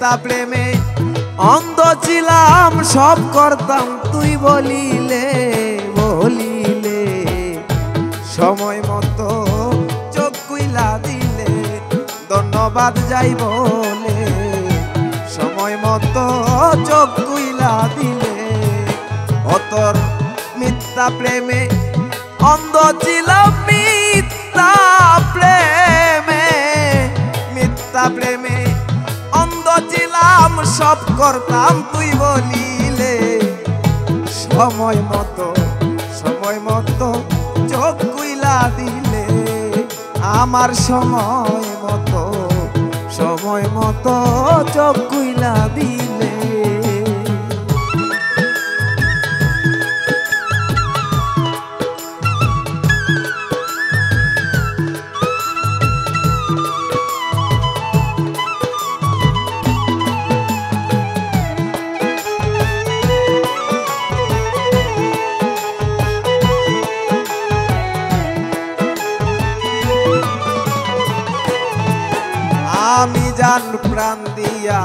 মিথ্যা প্রেমে অন্ধ ছিলাম, সব করতাম তুই বলিলে বলিলে, সময় মতো চোখ খুইলা দিলে ধন্যবাদ যাই বলে, সময় মতো চোখ খুইলা দিলে। ও তোর মিথ্যা প্রেমে অন্ধ ছিলাম, মিথ্যা প্রেমে, মিথ্যা প্রেমে অন্ধ ছিলাম, সব করতাম তুই বলিলে, সময় মতো চোখ খুইলা দিলে, আমার সময় মতো চোখ খুইলা দিলে। আমি জান প্রাণ দিয়া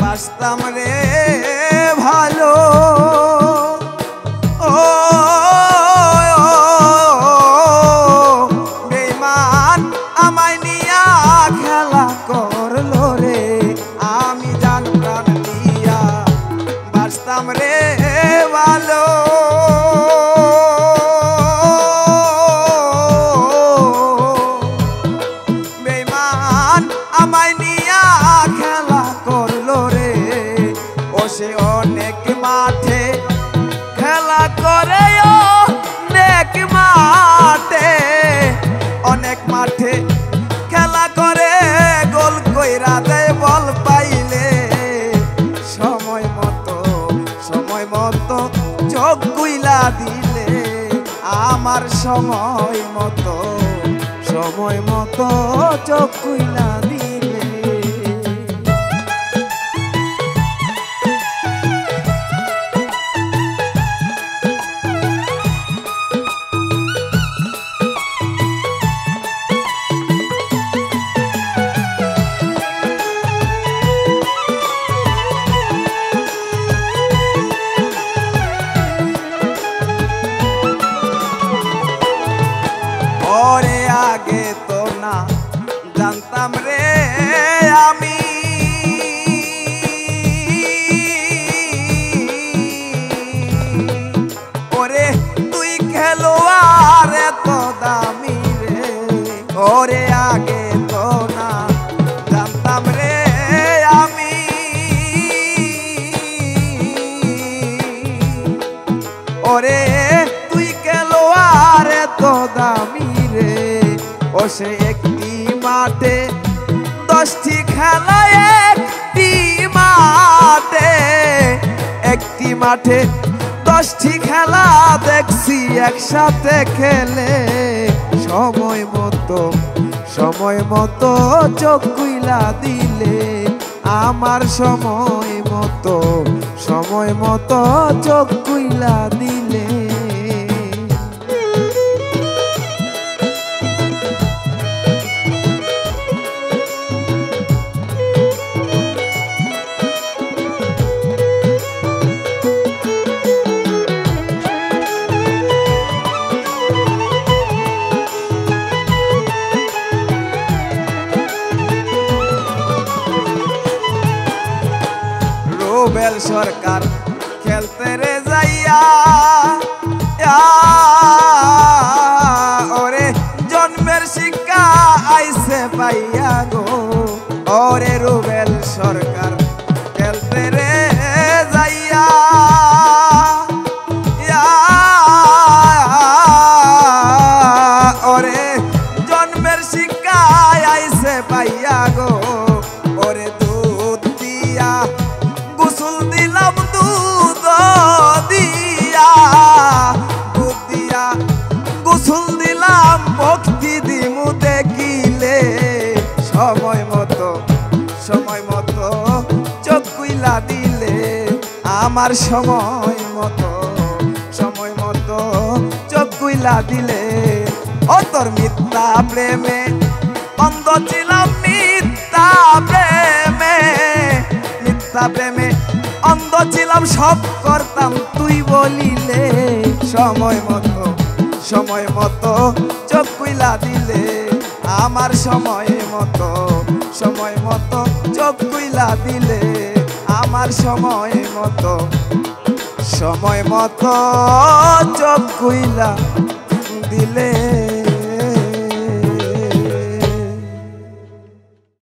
বাসতাম রে ভালো, ও বেঈমান আমায় নিয়া খেলা করলো রে। আমি জান প্রাণ দিয়া বাসতাম রে ভালো, আমায় নিয়া খেলা করলো রে। ও সে অনেক মাঠে খেলা করে, অনেক মাঠে, অনেক মাঠে খেলা করে, গোল কইরা দেয় বল পাইলে, সময় মতো চোখ খুইলা দিলে, আমার সময় মতো চোখ খুইলা দিলে। ওরে আগে তো না জানতাম রে আমি, ওরে তুই খেলোয়াড় এত দামি রে। ওরে আগে তো না জানতাম রে আমি, ওরে তুই খেলোয়াড় এত দামি রে। ও সে একটি মাঠে 10টি খেলা, একটি মাঠে 10টি খেলা দেখছি একসাথে খেলে, সময় মতো চোখ খুইলা দিলে, আমার সময় মতো চোখ খুইলা দিলে। রুবেল সরকার খেলতে রে যাইয়া, ওরে জন্মের শিক্ষা আইছে পাইয়া গো। ওরে রুবেল সরকার খেলতে রে যাইয়া, ওরে জন্মের শিক্ষা আইছে পাইয়া গো। ওরে দুধ দিয়া গোসল দিলাম, দুধ দিয়া গোসল দিলাম, ভক্তি দিমু দেখিলে, সময় মতো চোখ খুইলা দিলে, আমার সময় মতো চোখ খুইলা দিলে। ও তোর মিথ্যা প্রেমে অন্ধ ছিলাম, মিথ্যা প্রেমে মিথ্যা প্রেমে অন্ধ ছিলাম, সব করতাম তুই বলিলে। সময় মতো চোখ খুইলা দিলে, আমার সময় মতো চোখ খুইলা দিলে, আমার সময় মতো চোখ খুইলা দিলে।